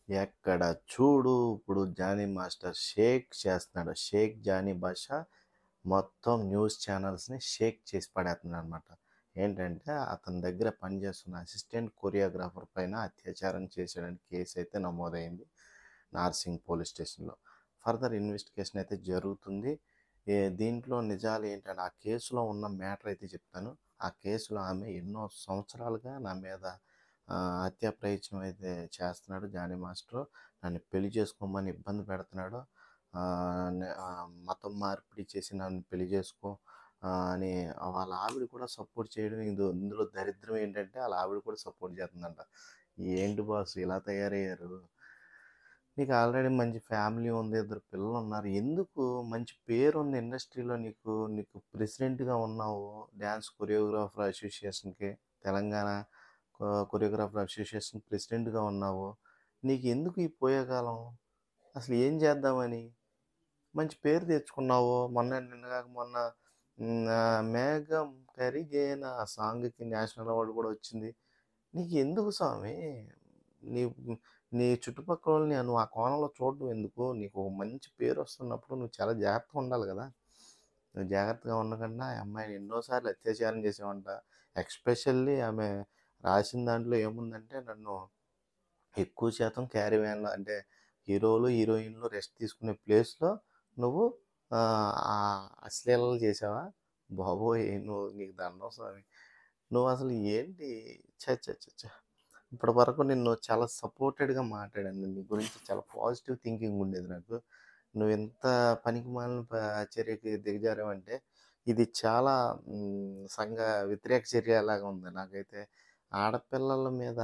ఎక్కడ చూడు ఇప్పుడు జానీ మాస్టర్ షేక్ చేస్తున్నాడు. షేక్ జానీ బాషా మొత్తం న్యూస్ ఛానల్స్‌ని షేక్ చేసి పడేస్తున్నాడనమాట. ఏంటంటే అతని దగ్గర పనిచేస్తున్న అసిస్టెంట్ కొరియోగ్రాఫర్ పైన అత్యాచారం చేశాడని కేసయితే నమోదయింది నార్సింగ్ పోలీస్ స్టేషన్‌లో. ఫర్దర్ ఇన్వెస్టిగేషన్ అయితే జరుగుతుంది. దీంట్లో నిజాలు ఏంటంటే ఆ కేసులో ఉన్న మ్యాటర్ అయితే చెప్తాను. ఆ కేసులో ఆమె ఎన్నో సంవత్సరాలుగా నా మీద హత్యా ప్రయత్నం అయితే చేస్తున్నాడు జానీ మాస్టరు. నన్ను పెళ్లి చేసుకోమని ఇబ్బంది పెడుతున్నాడు. మతం మార్పిడి చేసి నన్ను పెళ్లి చేసుకో అని వాళ్ళ ఆవిడ కూడా సపోర్ట్ చేయడం. ఇందులో దరిద్రం ఏంటంటే ఆళ్ళ ఆవిడ కూడా సపోర్ట్ చేస్తుందంట. ఏంటి బాస్ ఇలా తయారయ్యారు? నీకు ఆల్రెడీ మంచి ఫ్యామిలీ ఉంది. ఇద్దరు పిల్లలున్నారు. ఎందుకు మంచి పేరుంది ఇండస్ట్రీలో నీకు. నీకు ప్రెసిడెంట్‌గా ఉన్నావు. డాన్స్ కొరియోగ్రాఫర్ అసోసియేషన్‌కి తెలంగాణ కొరియోగ్రాఫర్ అసోసియేషన్ ప్రెసిడెంట్‌గా ఉన్నావు. నీకెందుకు ఈ పోయేకాలం? అసలు ఏం చేద్దామని? మంచి పేరు తెచ్చుకున్నావు. నిన్న గాక మొన్న 'మేఘం కరిగేనా' ఆ సాంగ్‌కి నేషనల్ అవార్డ్ కూడా వచ్చింది. నీకెందుకు స్వామి? నీ నీ చుట్టుపక్కలోళ్ళని నువ్వు ఆ కోణంలో చూడడం ఎందుకు? నీకు ఒక మంచి పేరొస్తున్నప్పుడు నువ్వు చాలా జాగ్రత్తగా ఉండాలి గదా! నువ్వు జాగ్రత్తగా ఉండకుండా ఆ అమ్మాయిని ఎన్నో సార్లు అత్యాచారం చేసావంట. ఎస్పెషల్లీ ఆమె రాసిన దాంట్లో ఏముందంటే నన్ను ఎక్కువ శాతం క్యారీవాన్‌లో అంటే హీరోలు, హీరోయిన్‌లు రెస్ట్ తీసుకునే ప్లేస్‌లో నువ్వు అశ్లీలలు చేశావా? బాబోయ్! నీకు దండం స్వామి. నువ్వసలు ఏంటి? ఛ! ఛ! ఛ! ఛ! ఇప్పటి వరకు నిన్ను చాలా సపోర్టెడ్‌గా మాట్లాడాను. నీ గురించి చాలా పాజిటివ్ థింకింగ్ ఉండేది నాకు. నువ్వింత పనికిమాలిన చర్యకి దిగజారావంటే ఇది చాలా సంఘ వ్యతిరేక చర్యలాగా ఉంది. నాకైతే ఆడపిల్లల మీద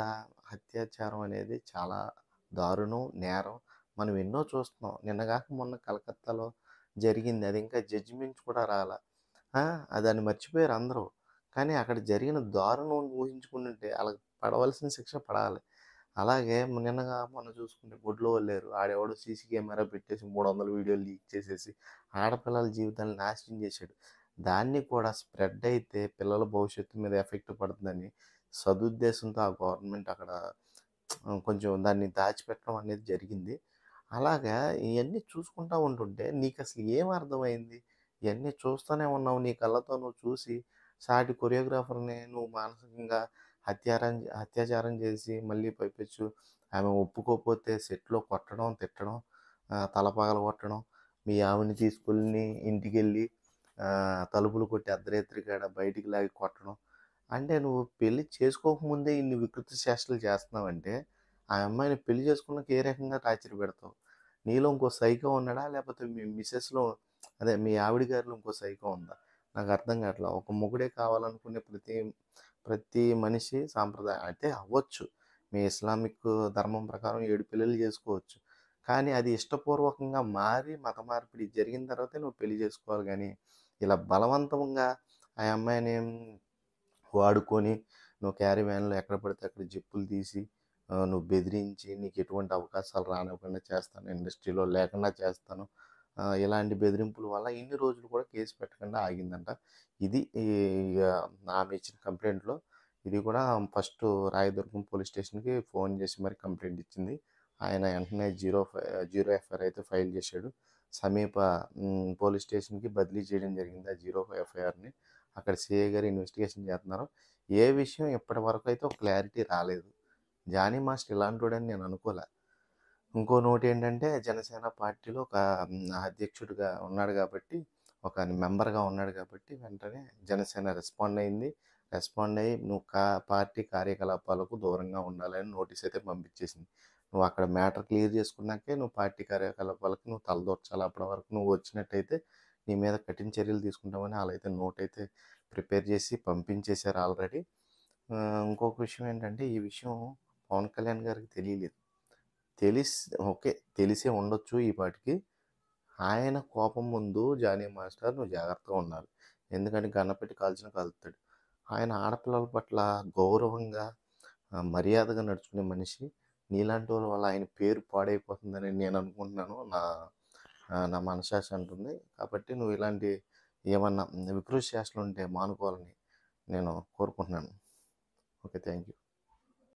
అత్యాచారం అనేది చాలా దారుణం, నేరం. మనం ఎన్నో చూస్తున్నాం. నిన్నగాక మొన్న కలకత్తాలో జరిగింది. అది ఇంకా జడ్జిమెంట్స్ కూడా రాలా. ఆ! దాన్ని మర్చిపోయారు అందరూ. కానీ అక్కడ జరిగిన దారుణం ఊహించుకుంటుంటే ఆళ్ళకి పడవలసిన శిక్ష పడాలి. అలాగే నిన్నగా మొన్న చూసుకుంటే గుడ్లో వదిలేరు. ఆడెవడో సీసీ కెమెరా పెట్టేసి 300 వీడియోలు లీక్ చేసేసి ఆడపిల్లల జీవితాలను నాశనం చేశాడు. దాన్ని కూడా స్ప్రెడ్ అయితే పిల్లల భవిష్యత్తు మీద ఎఫెక్ట్ పడుతుందని సదుద్దేశంతో ఆ గవర్నమెంట్ అక్కడ కొంచెం దాన్ని దాచిపెట్టడం అనేది జరిగింది. అలాగా ఇయన్నీ చూసుకుంటా ఉంటుంటే నీకసలు ఏం అర్థమైంది? ఇయన్నీ చూస్తూనే ఉన్నావు. నీ కళ్ళతో నువ్వు చూసి సాటి కొరియోగ్రాఫర్‌ని నువ్వు మానసికంగా అత్యాచారం చేసి మళ్ళీ పైపెచ్చు ఆమె ఒప్పుకోకపోతే సెట్‌లో కొట్టడం, తిట్టడం, తల పగలగొట్టడం, మీ ఆవిడని తీసుకొని ఇంటికెళ్ళి తలుపులు కొట్టి అర్ధరాత్రి కాడ బయటికి లాగి కొట్టడం. అంటే నువ్వు పెళ్లి చేసుకోకముందే ఇన్ని వికృత చేష్టలు చేస్తున్నావంటే, ఆ అమ్మాయిని పెళ్లి చేసుకున్నాక ఏ రకంగా టార్చర్ పెడతావు? నీలో ఇంకో సైకో ఉన్నాడా? లేకపోతే మీ మిసెస్‌లో అదే మీ ఆవిడ గారిలో ఇంకో సైకో ఉందా? నాకు అర్థం కావట్లా. ఒక మొగుడే కావాలనుకునే ప్రతి ప్రతి మనిషి సాంప్రదాయం అయితే అవ్వచ్చు. మీ ఇస్లామిక్ ధర్మం ప్రకారం 7 పెళ్ళిళ్ళు చేసుకోవచ్చు. కానీ అది ఇష్టపూర్వకంగా మారి మత మార్పిడి జరిగిన తర్వాతే నువ్వు పెళ్లి చేసుకోవాలి గానీ, ఇలా బలవంతంగా ఆ అమ్మాయిని వాడుకొని నువ్వు క్యారీవాన్‌లో ఎక్కడ పడితే అక్కడ జిప్పులు తీసి నువ్వు బెదిరించి నీకు ఎటువంటి అవకాశాలు రానివ్వకుండా చేస్తాను. ఇండస్ట్రీలో లేకుండా చేస్తాను. ఇలాంటి బెదిరింపుల వల్ల ఇన్ని రోజులు కూడా కేస్ పెట్టకుండా ఆగిందంట. ఇది ఇగ ఆమె ఇచ్చిన కంప్లెయింట్‌లో ఇది కూడా ఫస్టు రాయదుర్గం పోలీస్ స్టేషన్‌కి ఫోన్ చేసి మరి కంప్లెయింట్ ఇచ్చింది. ఆయన వెంటనే జీరో ఎఫ్ఐఆర్ అయితే ఫైల్ చేశాడు. సమీప పోలీస్ స్టేషన్‌కి బదిలీ చేయడం జరిగింది. ఆ జీరో ఎఫ్ఐఆర్‌ని. అక్కడ సీఐ గారు ఇన్వెస్టిగేషన్ చేస్తున్నారు. ఏ విషయం ఇప్పటి వరకు అయితే ఒక క్లారిటీ రాలేదు. జానీ మాస్టర్ ఇలాంటోడని నేను అనుకోలే. ఇంకో నోటేంటంటే జనసేన పార్టీలో ఒక అధ్యక్షుడిగా ఉన్నాడు గాబట్టి, ఒక మెంబర్‌గా ఉన్నాడు గాబట్టి వెంటనే జనసేన రెస్పాండ్ అయింది. రెస్పాండ్ అయ్యి నువ్వు పార్టీ కార్యకలాపాలకు దూరంగా ఉండాలని నోటీస్ అయితే పంపించేసింది. నువ్వు అక్కడ మ్యాటర్ క్లియర్ చేసుకున్నాకే నువ్వు పార్టీ కార్యకలాపాలకు నువ్వు తలదూర్చాలి. అప్పటి వరకు నువ్వు వచ్చినట్టయితే నీ మీద కఠిన చర్యలు తీసుకుంటామని ఆళ్ళైతే నోటైతే ప్రిపేర్ చేసి పంపించేశారు ఆల్రెడీ. ఇంకొక విషయం ఏంటంటే ఈ విషయం పవన్ కళ్యాణ్ గారికి తెలియలేదు. తెలిస్ ఓకే. తెలిసే ఉండొచ్చు ఈ పాటికి. ఆయన కోపం ముందు జానీ మాస్టర్ నువ్వు జాగ్రత్తగా ఉండాలి. ఎందుకంటే గన్నపెట్టి కాల్చిన కాలుస్తాడు. ఆయన ఆడపిల్లల పట్ల గౌరవంగా, మర్యాదగా నడుచుకునే మనిషి. నీలాంటోళ్ళ వల్ల ఆయన పేరు పాడైపోతుందని నేను అనుకుంటున్నాను. నా మనసాక్షి అంటుంది. కాబట్టి నువ్వు ఇలాంటి ఏమన్నా వికృత చేష్టలుంటే మానుకోవాలని నేను కోరుకుంటున్నాను. ఓకే. Thank you.